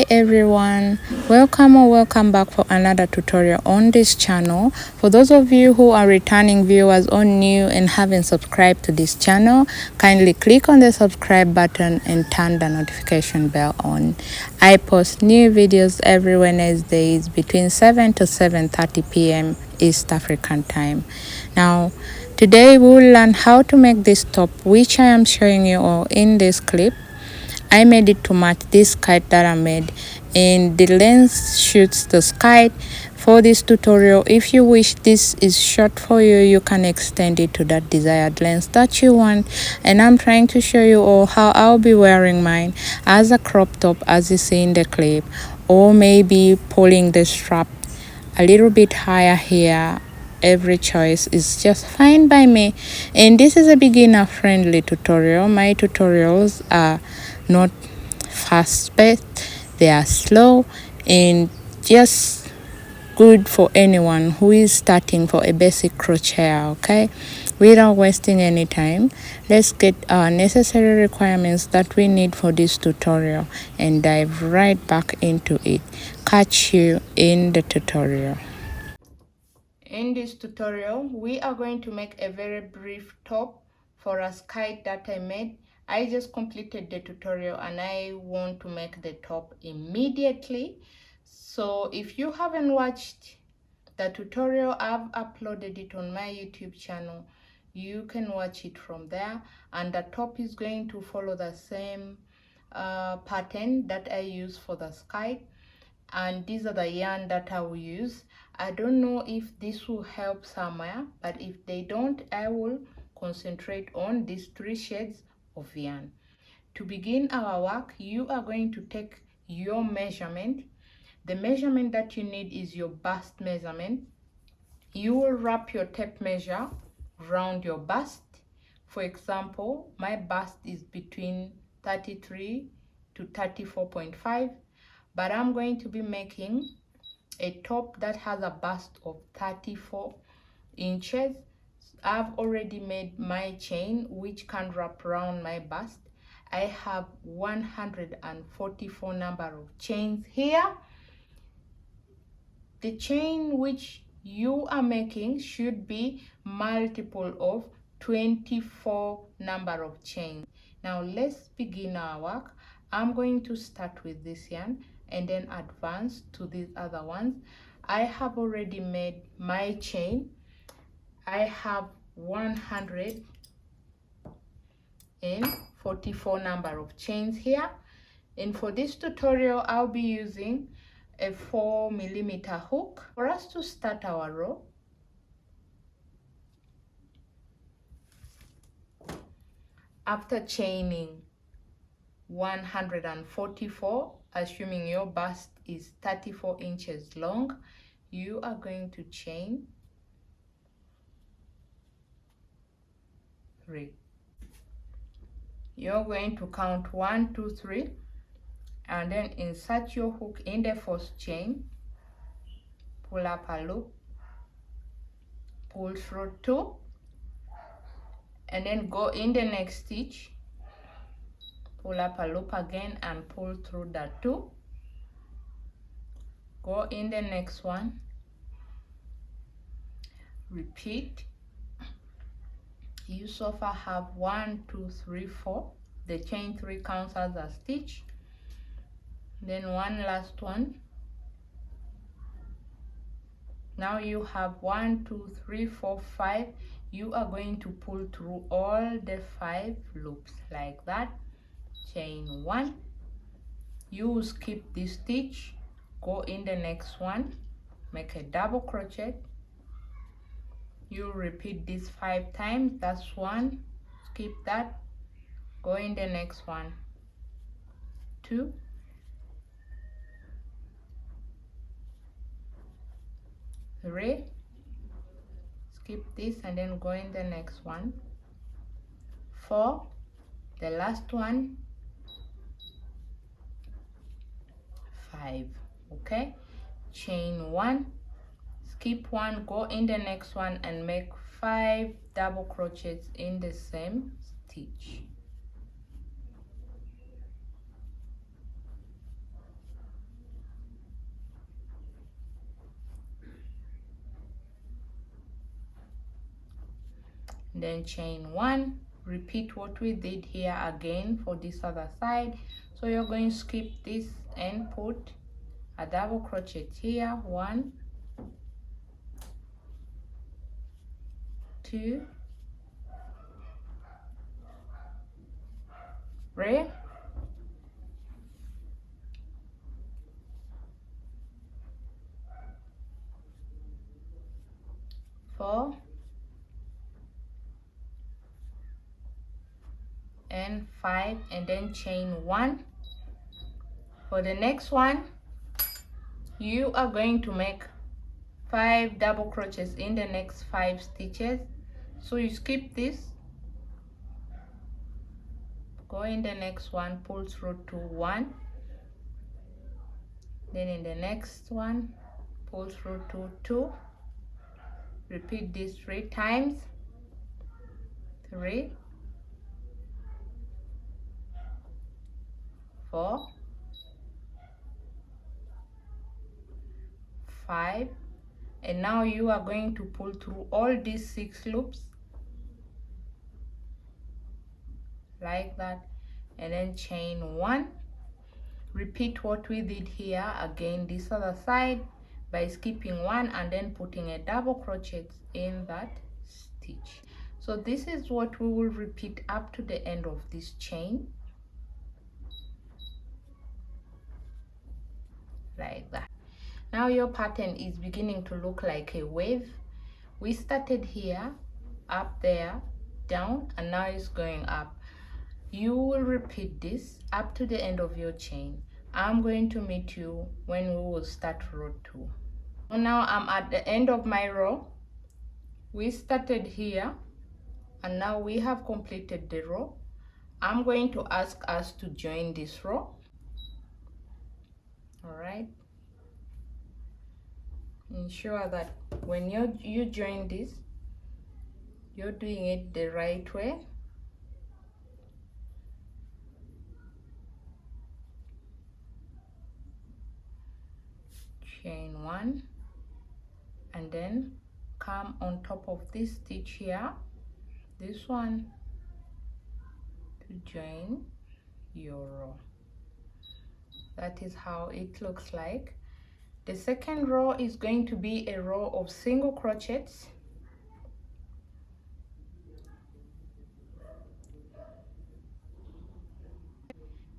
everyone, welcome or welcome back for another tutorial on this channel. For those of you who are returning viewers or new and haven't subscribed to this channel, kindly click on the subscribe button and turn the notification bell on. I post new videos every Wednesdays between 7 to 7:30 p.m. East African time. Now today we will learn how to make this top, which I am showing you all in this clip. I made it to match this kite that I made, and the length shoots the kite. For this tutorial, if you wish this is short for you, you can extend it to that desired length that you want. And I'm trying to show you all how I'll be wearing mine as a crop top, as you see in the clip, or maybe pulling the strap a little bit higher here. Every choice is just fine by me, and this is a beginner friendly tutorial. My tutorials are not fast paced, they are slow and just good for anyone who is starting for a basic crochet. Okay, without wasting any time, let's get our necessary requirements that we need for this tutorial and dive right back into it. Catch you in the tutorial. In this tutorial, we are going to make a very brief top for a kite that I made. I just completed the tutorial and I want to make the top immediately. So if you haven't watched the tutorial, I've uploaded it on my YouTube channel. You can watch it from there, and the top is going to follow the same pattern that I use for the kite. And these are the yarn that I will use. I don't know if this will help somewhere, but if they don't, I will concentrate on these 3 shades of yarn. To begin our work, you are going to take your measurement. The measurement that you need is your bust measurement. You will wrap your tape measure around your bust. For example, my bust is between 33 to 34.5. but I'm going to be making a top that has a bust of 34 inches. I've already made my chain which can wrap around my bust. I have 144 number of chains here. The chain which you are making should be multiple of 24 number of chains. Now let's begin our work. I'm going to start with this yarn and then advance to these other ones. I have already made my chain. I have 144 number of chains here, and for this tutorial I'll be using a 4mm hook. For us to start our row, after chaining 144, assuming your bust is 34 inches long, you are going to chain 3. You're going to count 1, 2, 3, and then insert your hook in the first chain, pull up a loop, pull through 2, and then go in the next stitch, pull up a loop again and pull through that 2, go in the next one, repeat. You so far have 1, 2, 3, 4. The chain 3 counts as a stitch. Then one last one. Now you have 1, 2, 3, 4, 5. You are going to pull through all the 5 loops like that. Chain 1. You will skip this stitch, go in the next one, make a double crochet. You repeat this 5 times. That's 1. Skip that, go in the next one, 2, 3, skip this and then go in the next one, 4, the last one, 5. Okay, chain 1, skip 1, go in the next one and make 5 double crochets in the same stitch. then chain 1. Repeat what we did here again for this other side. So you're going to skip this and put a double crochet here. 1, 2, 3, 4, and 5, and then chain 1. For the next one, you are going to make 5 double crochets in the next 5 stitches. So you skip this, go in the next one, pull through to 1, then in the next one pull through to 2. Repeat this 3 times. 3, 4, 5, and now you are going to pull through all these 6 loops like that, and then chain 1. Repeat what we did here again this other side by skipping 1 and then putting a double crochet in that stitch. So this is what we will repeat up to the end of this chain, like that. Now your pattern is beginning to look like a wave. We started here, up there, down, and now it's going up. You will repeat this up to the end of your chain. I'm going to meet you when we will start row 2. So now I'm at the end of my row. We started here and now we have completed the row. I'm going to ask us to join this row. All right, ensure that when you join this, you're doing it the right way. Chain 1 and then come on top of this stitch here, this one, to join your row. That is how it looks like. The second row is going to be a row of single crochets.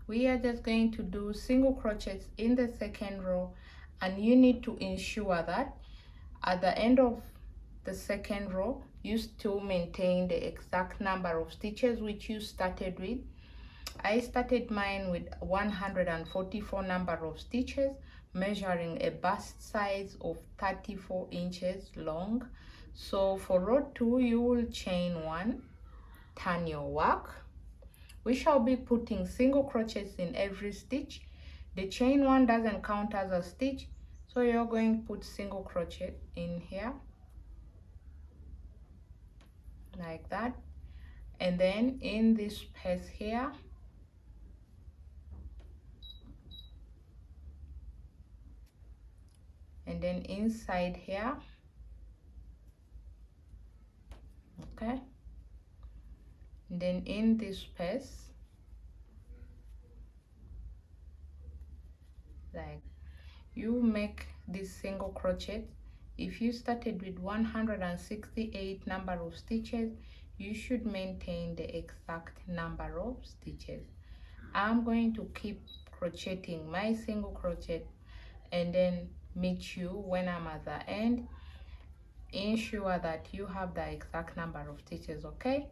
We are just going to do single crochets in the second row, and you need to ensure that at the end of the second row you still maintain the exact number of stitches which you started with. I started mine with 144 number of stitches, measuring a bust size of 34 inches long. So for row 2 you will chain 1, turn your work. We shall be putting single crochets in every stitch. The chain 1 doesn't count as a stitch, so you're going to put single crochet in here like that, and then in this space here and then inside here, okay, and then in this space, like, you make this single crochet. If you started with 168 number of stitches, you should maintain the exact number of stitches. I'm going to keep crocheting my single crochet and then meet you when I'm at the end. Ensure that you have the exact number of stitches, okay?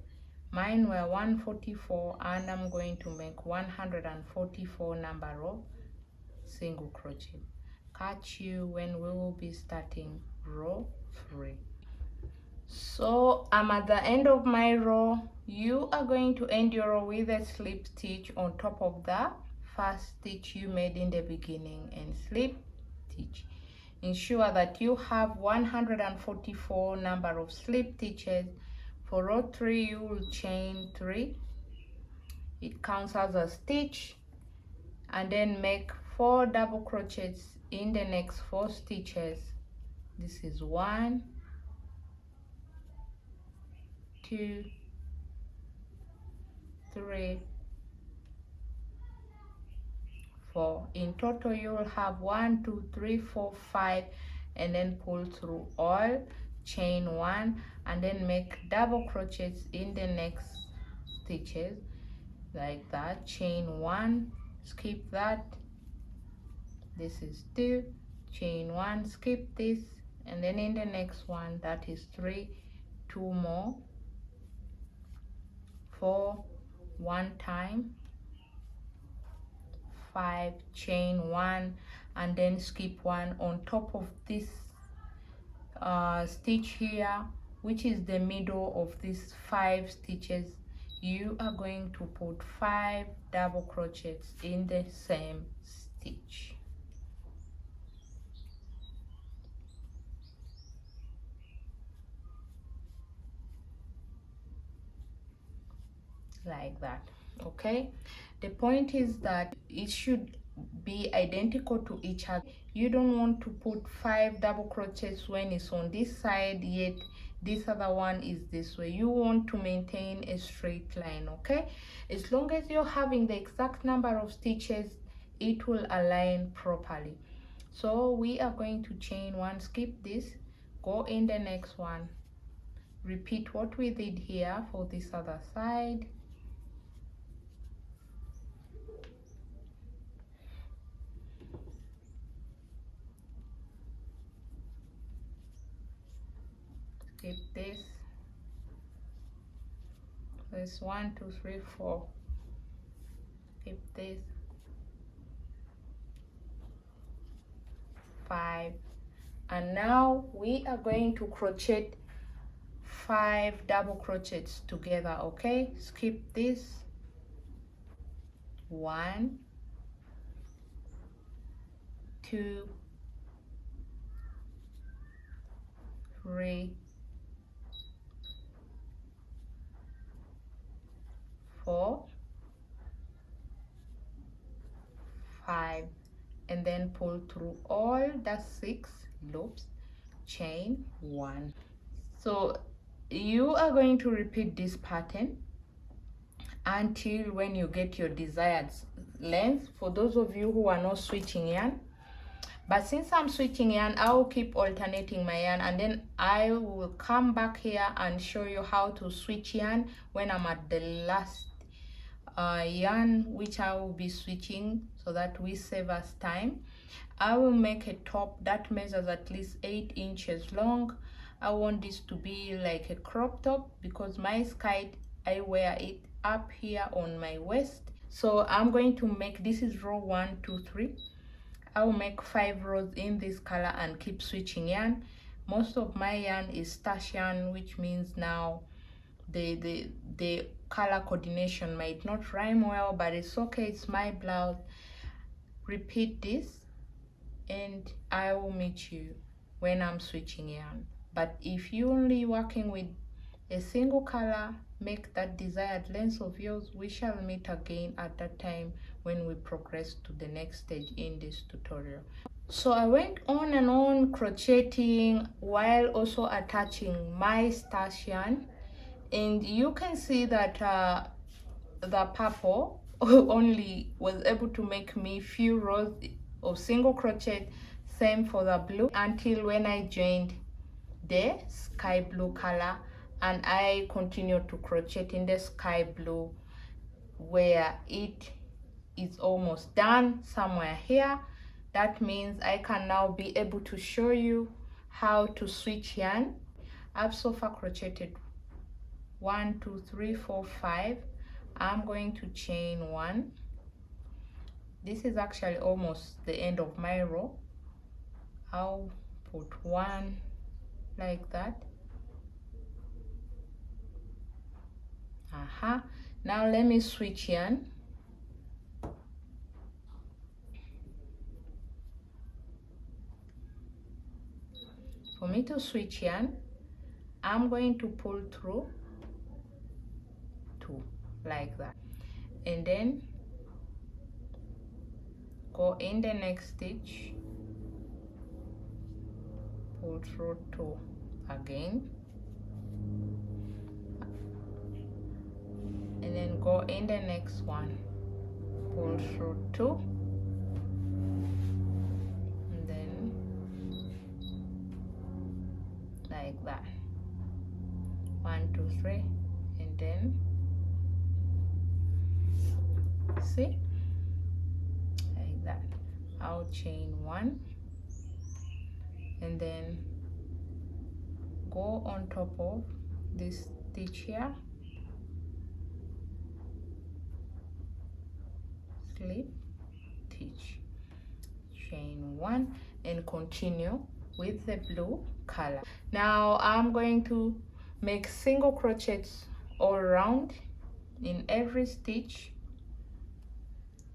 Mine were 144 and I'm going to make 144 number of single crochet. Catch you when we will be starting row 3. So I'm at the end of my row. You are going to end your row with a slip stitch on top of the first stitch you made in the beginning, and slip stitch. Ensure that you have 144 number of slip stitches. For row 3 you will chain 3, it counts as a stitch, and then make 4 double crochets in the next 4 stitches. This is 1, 2, 3, 4. In total you will have 1, 2, 3, 4, 5, and then pull through all, chain 1, and then make double crochets in the next stitches like that. Chain 1, skip that, this is 2, chain 1, skip this, and then in the next one, that is 3, 2 more, 4, 1 time, 5, chain 1, and then skip 1 on top of this stitch here, which is the middle of these 5 stitches. You are going to put 5 double crochets in the same stitch. Like that. Okay, the point is that it should be identical to each other. You don't want to put 5 double crochets when it's on this side, yet this other one is this way. You want to maintain a straight line. Okay, as long as you're having the exact number of stitches, it will align properly. So we are going to chain 1, skip this, go in the next one, repeat what we did here for this other side. Skip this. There's 1, 2, 3, 4. Skip this. 5. And now we are going to crochet 5 double crochets together. Okay, skip this. 1, 2, 3, 4, 5, and then pull through all. That's 6 loops, chain 1. So you are going to repeat this pattern until when you get your desired length. For those of you who are not switching yarn, but since I'm switching yarn, I will keep alternating my yarn, and then I will come back here and show you how to switch yarn when I'm at the last yarn which I will be switching, so that we save us time. I will make a top that measures at least 8 inches long. I want this to be like a crop top because my skirt, I wear it up here on my waist. So I'm going to make, this is row 1, 2, 3. I will make 5 rows in this color and keep switching yarn. Most of my yarn is stash yarn, which means now the color coordination might not rhyme well, but it's okay, it's my blouse. Repeat this and I will meet you when I'm switching yarn. But if you're only working with a single color, make that desired length of yours. We shall meet again at that time when we progress to the next stage in this tutorial. So I went on and on crocheting while also attaching my stash yarn, and you can see that the purple only was able to make me few rows of single crochet. Same for the blue, until when I joined the sky blue color, and I continued to crochet in the sky blue where it is almost done somewhere here. That means I can now be able to show you how to switch yarn. I've so far crocheted 1, 2, 3, 4, 5. I'm going to chain 1. This is actually almost the end of my row. I'll put 1 like that. Now let me switch yarn. For me to switch yarn, I'm going to pull through 2 like that, and then go in the next stitch, pull through 2 again, then go in the next one, pull through 2, and then like that, 1 2 3, and then see, like that. I'll chain 1 and then go on top of this stitch here, slip, stitch, chain 1, and continue with the blue color. Now I'm going to make single crochets all around in every stitch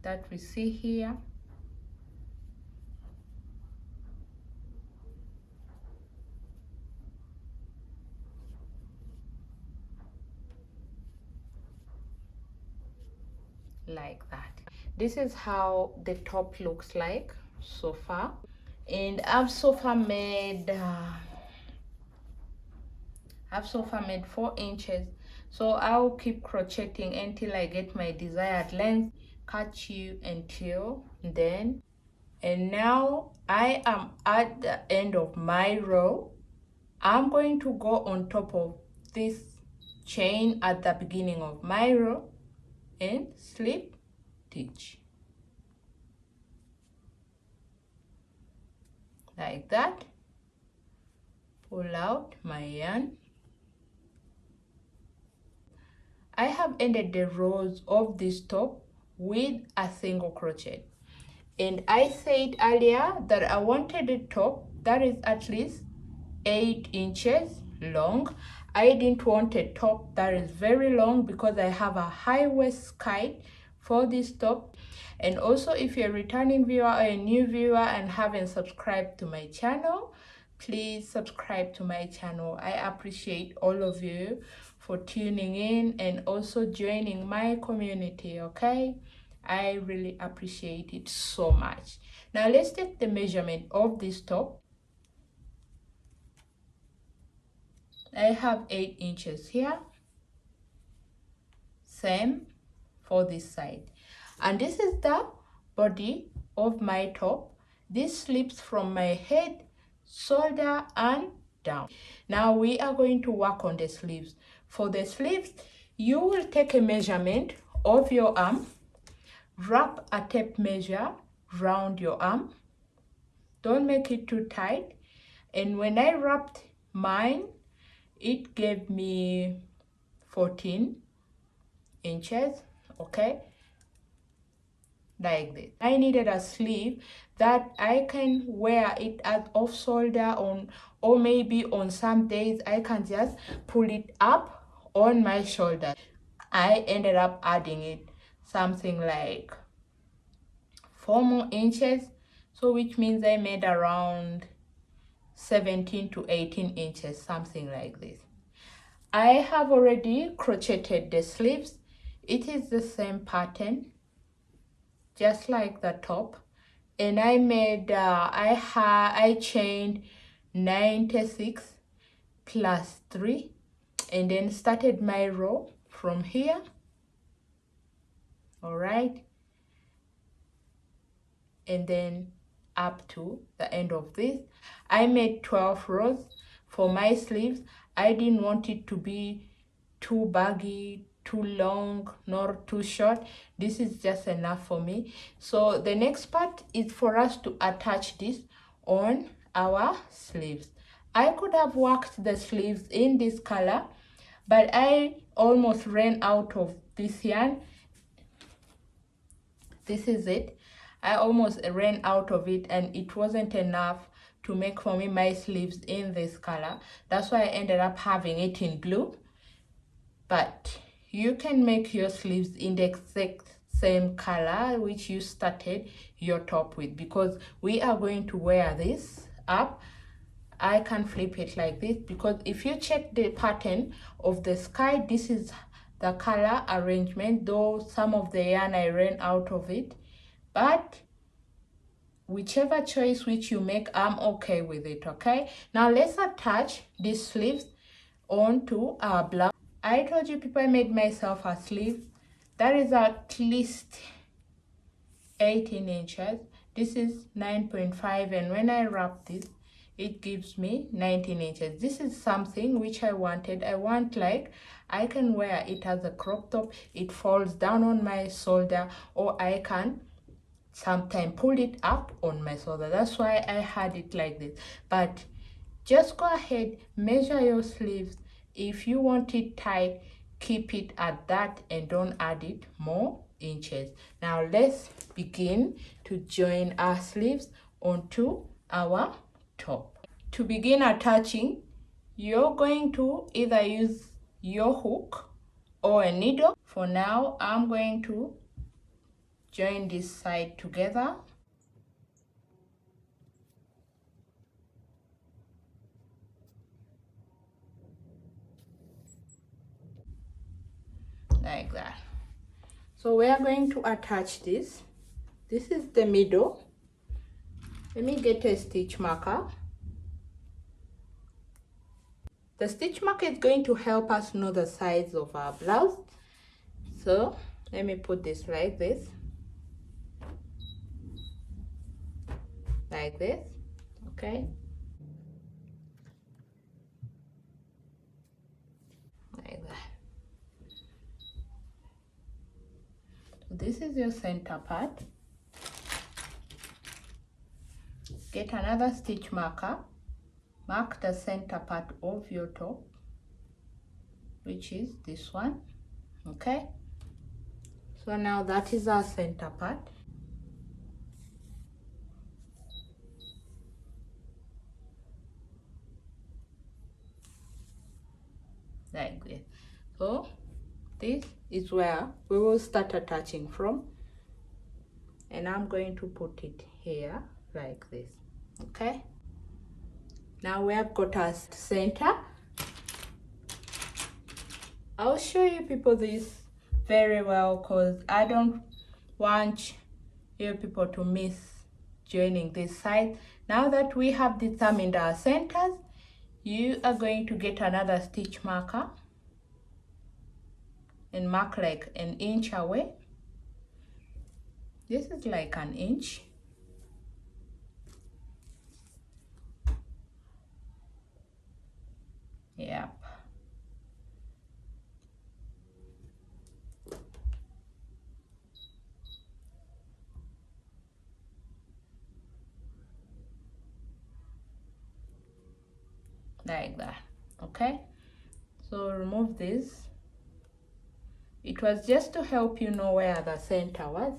that we see here. Like that. This is how the top looks like so far, and I've so far made 4 inches, so I'll keep crocheting until I get my desired length. Catch you until then. And now I am at the end of my row. I'm going to go on top of this chain at the beginning of my row and slip stitch like that. Pull out my yarn. I have ended the rows of this top with a single crochet, and I said earlier that I wanted a top that is at least 8 inches long. I didn't want a top that is very long because I have a high waist skirt for this top. And also, if you're a returning viewer or a new viewer and haven't subscribed to my channel, please subscribe to my channel. I appreciate all of you for tuning in and also joining my community, okay? I really appreciate it so much. Now let's take the measurement of this top. I have 8 inches here, same for this side, and this is the body of my top. This slips from my head, shoulder, and down. Now we are going to work on the sleeves. For the sleeves, you will take a measurement of your arm, wrap a tape measure round your arm, don't make it too tight, and when I wrapped mine, it gave me 14 inches, okay, like this. I needed a sleeve that I can wear it as off shoulder on, or maybe on some days I can just pull it up on my shoulder. I ended up adding it something like 4 more inches, so which means I made around 17 to 18 inches, something like this. I have already crocheted the sleeves. It is the same pattern, just like the top, and I made I chained 96 plus 3 and then started my row from here. All right, and then up to the end of this. I made 12 rows for my sleeves. I didn't want it to be too baggy, too long, nor too short. This is just enough for me. So the next part is for us to attach this on our sleeves. I could have worked the sleeves in this color, but I almost ran out of this yarn. This is it. I almost ran out of it, and it wasn't enough to make for me my sleeves in this color. That's why I ended up having it in blue. But you can make your sleeves in the exact same color which you started your top with, because we are going to wear this up. I can flip it like this, because if you check the pattern of the sky, this is the color arrangement, though some of the yarn I ran out of it. But whichever choice which you make, I'm okay with it, okay? Now let's attach these sleeves onto our blouse. I told you people I made myself a sleeve that is at least 18 inches. This is 9.5, and when I wrap this, it gives me 19 inches. This is something which I wanted. I want, like, I can wear it as a crop top. It falls down on my shoulder, or I can sometimes pull it up on my shoulder. That's why I had it like this. But just go ahead, measure your sleeves. If you want it tight, keep it at that and don't add it more inches. Now let's begin to join our sleeves onto our top. To begin attaching, you're going to either use your hook or a needle. For now, I'm going to join this side together. Like that. So we are going to attach this. This is the middle. Let me get a stitch marker. The stitch marker is going to help us know the size of our blouse. So let me put this like this. Like this, okay? Like that. So this is your center part. Get another stitch marker. Mark the center part of your top, which is this one, okay? So now that is our center part. Like this. So this is where we will start attaching from, and I'm going to put it here like this, okay? Now we have got our center. I'll show you people this very well because I don't want you people to miss joining this side. Now that we have determined our centers, you are going to get another stitch marker and mark like an inch away. This is like an inch. Yep. Like that, okay? So remove this. It was just to help you know where the center was.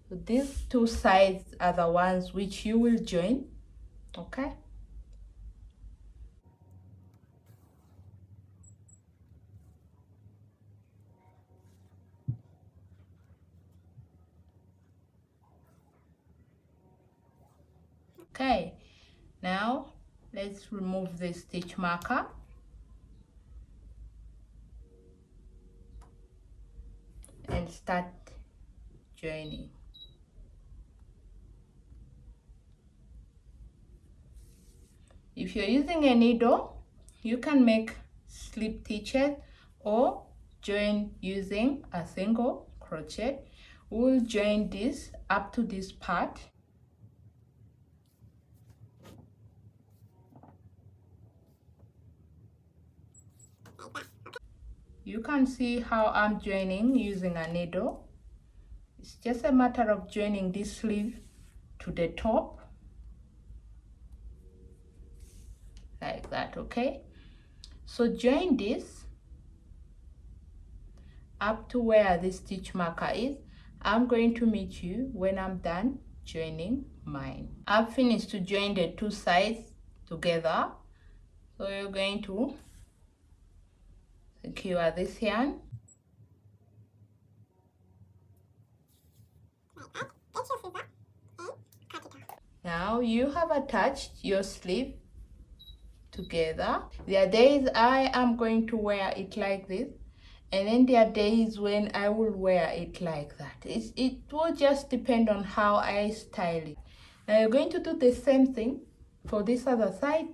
So these two sides are the ones which you will join, okay? Okay, now let's remove the stitch marker. And start joining. If you're using a needle, you can make slip stitches or join using a single crochet. We'll join this up to this part. You can see how I'm joining using a needle. It's just a matter of joining this sleeve to the top. Like that, okay? So join this up to where the stitch marker is. I'm going to meet you when I'm done joining mine. I've finished to join the two sides together. So you're going to secure this yarn. Now you have attached your sleeve together. There are days I am going to wear it like this, and then there are days when I will wear it like that. It will just depend on how I style it. Now you're going to do the same thing for this other side.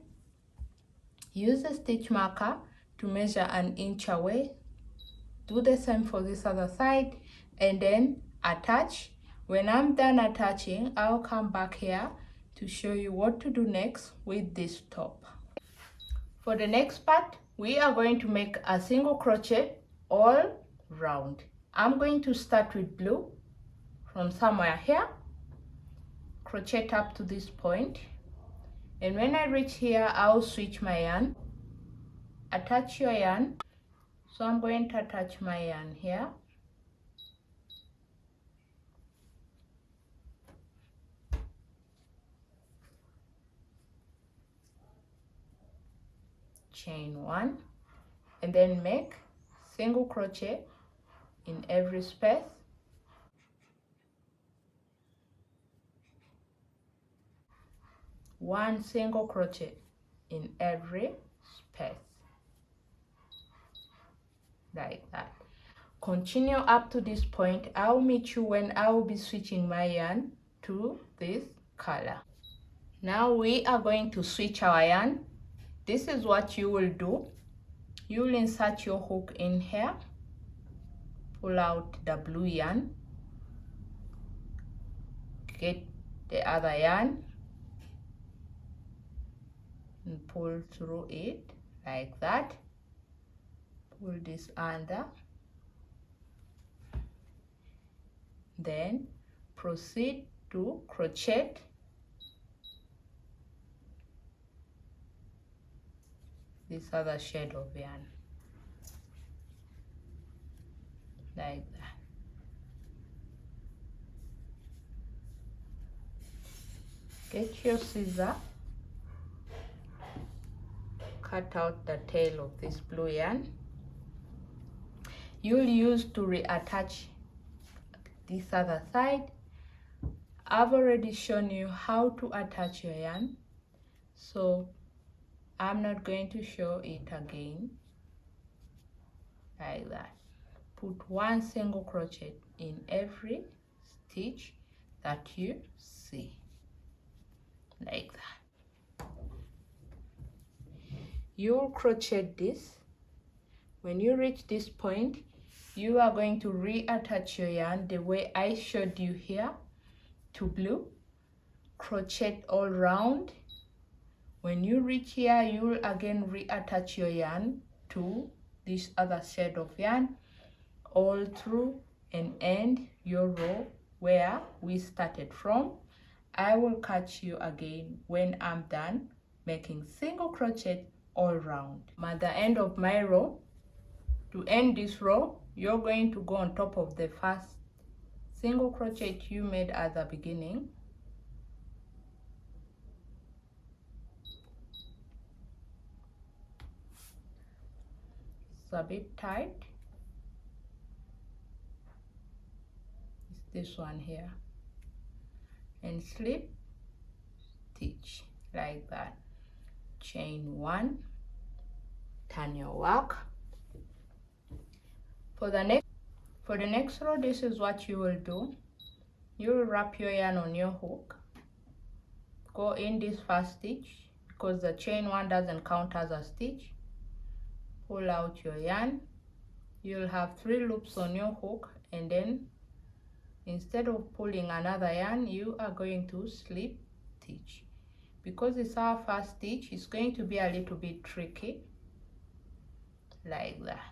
Use a stitch marker to measure 1 inch away. Do the same for this other side and then attach. When I'm done attaching, I'll come back here to show you what to do next with this top. For the next part, we are going to make a single crochet all round. I'm going to start with blue from somewhere here, crochet up to this point, and when I reach here, I'll switch my yarn. Attach your yarn. So I'm going to attach my yarn here. Chain 1 and then make single crochet in every space. One single crochet in every space, like that. Continue up to this point. I'll meet you when I will be switching my yarn to this color. Now we are going to switch our yarn. This is what you will do. You will insert your hook in here, pull out the blue yarn, get the other yarn and pull through it like that. Pull this under, then proceed to crochet this other shade of yarn like that. Get your scissor, cut out the tail of this blue yarn. You'll use to reattach this other side. I've already shown you how to attach your yarn, so I'm not going to show it again. Like that. Put one single crochet in every stitch that you see, like that. You'll crochet this. When you reach this point, you are going to reattach your yarn the way I showed you here to blue. Crochet all round. When you reach here, you will again reattach your yarn to this other shade of yarn all through and end your row where we started from. I will catch you again when I'm done making single crochet all round. At the end of my row, to end this row, you're going to go on top of the first single crochet you made at the beginning. It's a bit tight. It's this one here. And slip stitch like that. Chain 1, turn your work. For the next row, this is what you will do. You will wrap your yarn on your hook. Go in this first stitch because the chain 1 doesn't count as a stitch. Pull out your yarn. You'll have 3 loops on your hook, and then instead of pulling another yarn, you are going to slip stitch. Because it's our first stitch, it's going to be a little bit tricky, like that.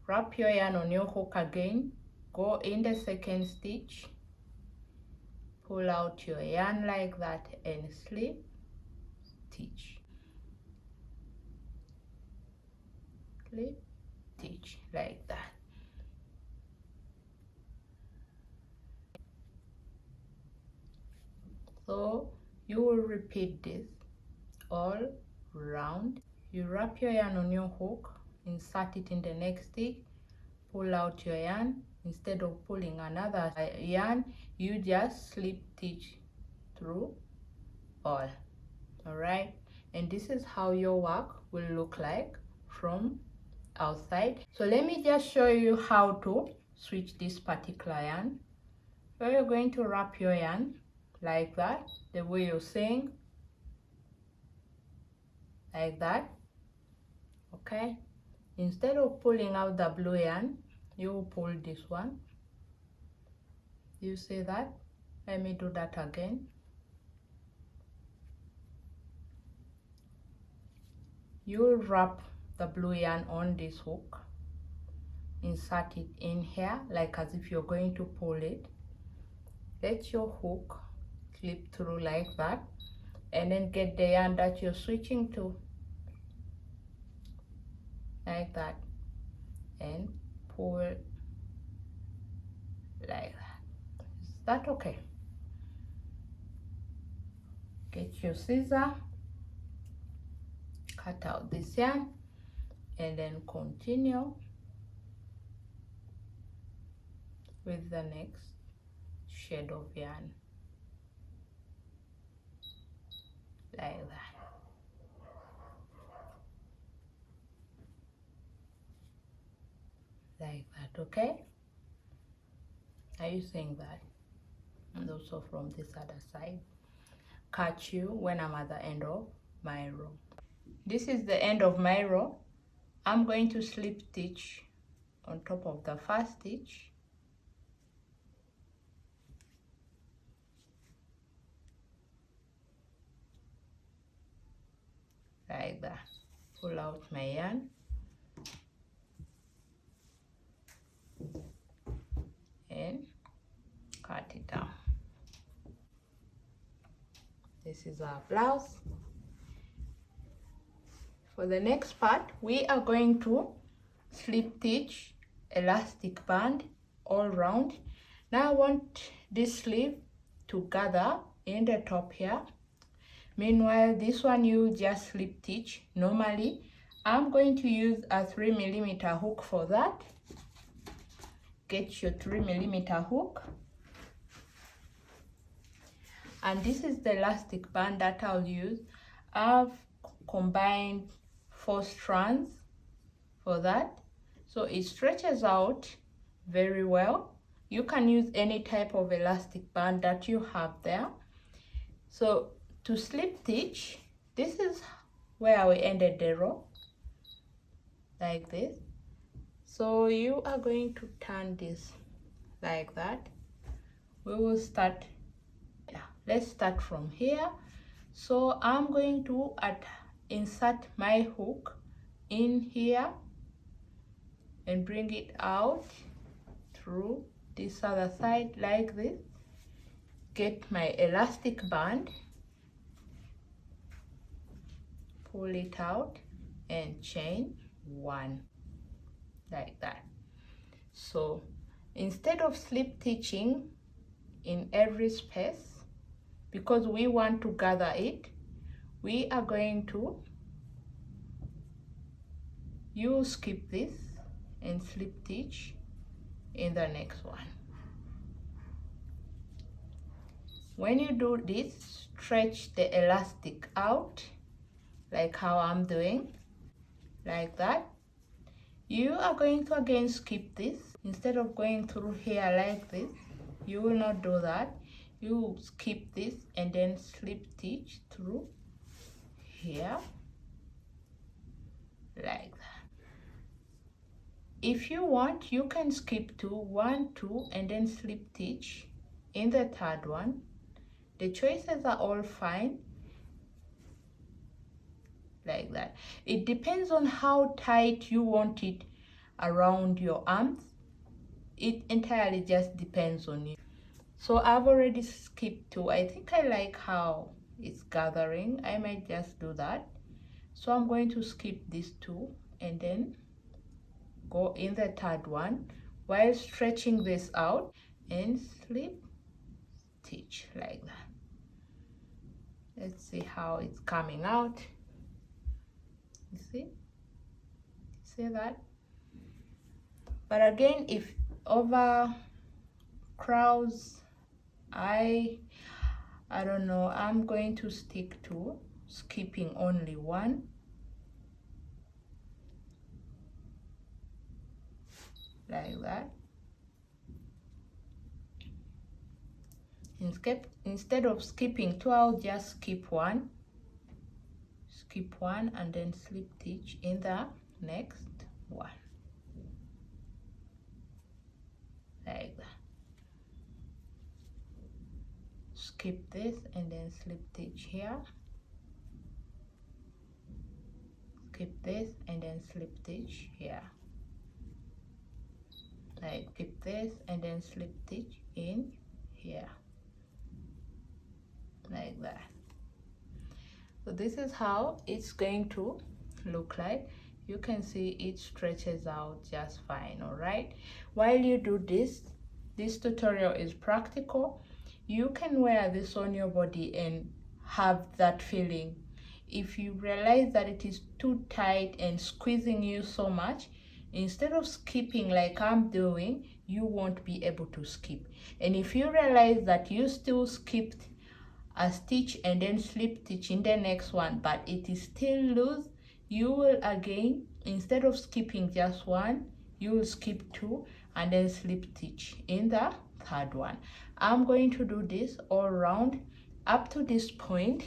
Wrap your yarn on your hook again, go in the second stitch, pull out your yarn like that and slip stitch. Slip stitch like that. So you will repeat this all round. You wrap your yarn on your hook, insert it in the next stitch, pull out your yarn. Instead of pulling another yarn, you just slip stitch through all. Alright, and this is how your work will look like from outside. So let me just show you how to switch this particular yarn. So you're going to wrap your yarn like that, the way you're saying, like that. Okay, Instead of pulling out the blue yarn, you pull this one. You see that? Let me do that again. You wrap the blue yarn on this hook, insert it in here like as if you're going to pull it. Let your hook clip through like that, and then get the yarn that you're switching to like that, and pull like that. Is that okay? Get your scissor, cut out this yarn, and then continue with the next shade of yarn like that. Like that, okay? Are you seeing that? And also from this other side. Catch you when I'm at the end of my row. This is the end of my row. I'm going to slip stitch on top of the first stitch. Like that. Pull out my yarn. And cut it down. This is our blouse. For the next part, we are going to slip stitch elastic band all round. Now I want this sleeve to gather in the top here. Meanwhile, this one you just slip stitch normally. I'm going to use a 3mm hook for that. Get your 3mm hook. And this is the elastic band that I'll use. I've combined 4 strands for that, so it stretches out very well. You can use any type of elastic band that you have there. So to slip stitch, this is where we ended the row, like this. So you are going to turn this like that. We will start, let's start from here. So I'm going to insert my hook in here and bring it out through this other side like this. Get my elastic band, pull it out and chain 1 like that. So instead of slip stitching in every space, because we want to gather it, we are going to skip this and slip stitch in the next one. When you do this, stretch the elastic out like how I'm doing, like that. You are going to again skip this. Instead of going through here like this, you will not do that. You skip this and then slip stitch through here like that. If you want, you can skip 2, 1, 2, and then slip stitch in the third one. The choices are all fine, like that. It depends on how tight you want it around your arms. It entirely just depends on you. So I've already skipped 2. I think I like how it's gathering. I might just do that. So I'm going to skip these 2 and then go in the third one while stretching this out and slip stitch like that. Let's see how it's coming out. You see that? But again, if over crowds, I don't know, I'm going to stick to skipping only 1 like that. Instead of skipping 2, I'll just skip 1 and then slip stitch in the next 1, like that. Skip this and then slip stitch here, skip this and then slip stitch here, like skip this and then slip stitch in here, like that. So this is how it's going to look like. You can see it stretches out just fine. All right, while you do this tutorial is practical. You can wear this on your body and have that feeling. If you realize that it is too tight and squeezing you so much, instead of skipping like I'm doing, you won't be able to skip. And if you realize that you still skipped a stitch and then slip stitch in the next one, but it is still loose, you will again, instead of skipping just one, you will skip 2 and then slip stitch in the 3rd one. I'm going to do this all around up to this point.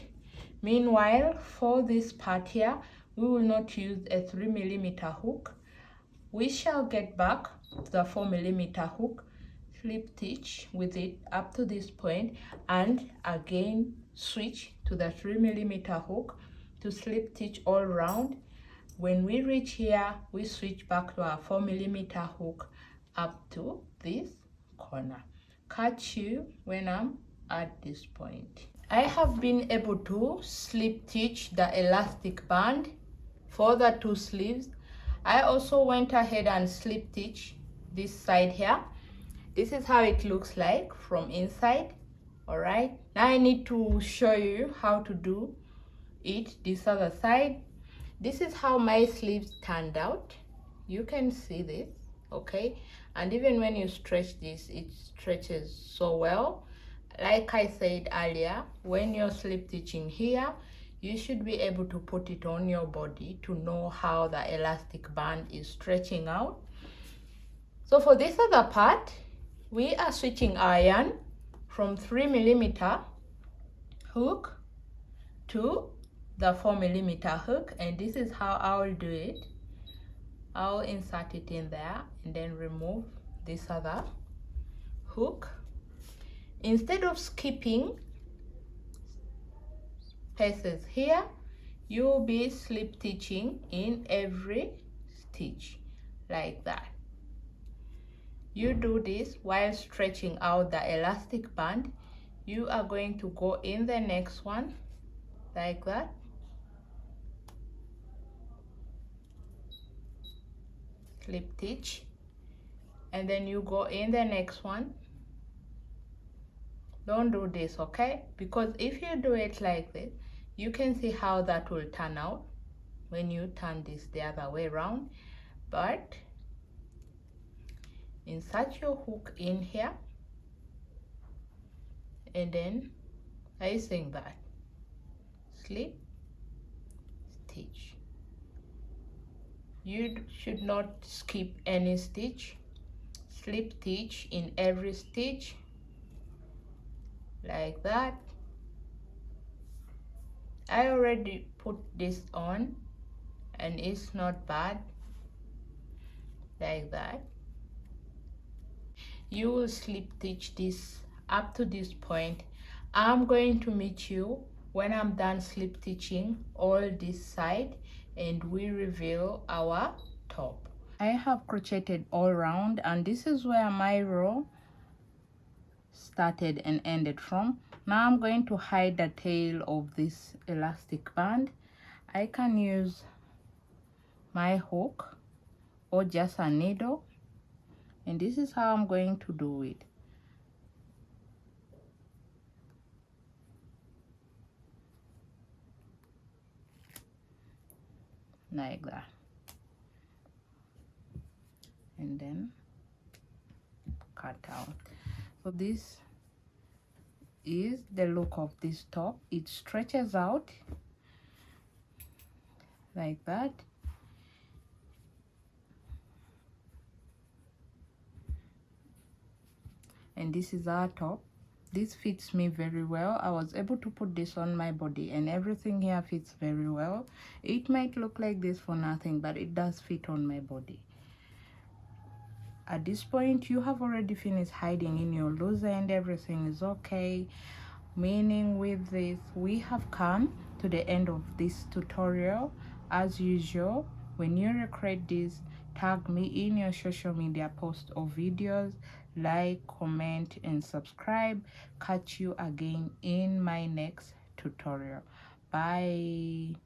Meanwhile, for this part here, we will not use a 3mm hook. We shall get back to the 4mm hook, slip stitch with it up to this point, and again switch to the 3mm hook to slip stitch all around. When we reach here, we switch back to our 4mm hook up to this corner. Catch you when I'm at this point. I have been able to slip stitch the elastic band for the 2 sleeves. I also went ahead and slip stitch this side here. This is how it looks like from inside. All right, now I need to show you how to do it this other side. This is how my sleeves turned out. You can see this, okay? And even when you stretch this, it stretches so well. Like I said earlier, when you're slip stitching here, you should be able to put it on your body to know how the elastic band is stretching out. So for this other part, we are switching our yarn from 3mm hook to the 4mm hook, and this is how I will do it. I'll insert it in there and then remove this other hook. Instead of skipping spaces here, you'll be slip stitching in every stitch like that. You do this while stretching out the elastic band. You are going to go in the next one like that. Slip stitch, and then you go in the next one. Don't do this, okay? Because if you do it like this, you can see how that will turn out when you turn this the other way around. But insert your hook in here, and then I saying that slip stitch. You should not skip any stitch. Slip stitch in every stitch like that. I already put this on and it's not bad, like that. You will slip stitch this up to this point. I'm going to meet you when I'm done slip stitching all this side and we reveal our top. I have crocheted all around, and this is where my row started and ended from. Now I'm going to hide the tail of this elastic band. I can use my hook or just a needle, and this is how I'm going to do it. Like that. And then cut out. So this is the look of this top. It stretches out like that. And this is our top. this fits me very well. I was able to put this on my body and everything here fits very well. It might look like this for nothing, but it does fit on my body. At this point, you have already finished hiding in your loser and everything is okay. Meaning with this, we have come to the end of this tutorial. As usual, when you recreate this, tag me in your social media posts or videos, like, comment and subscribe. Catch you again in my next tutorial. Bye.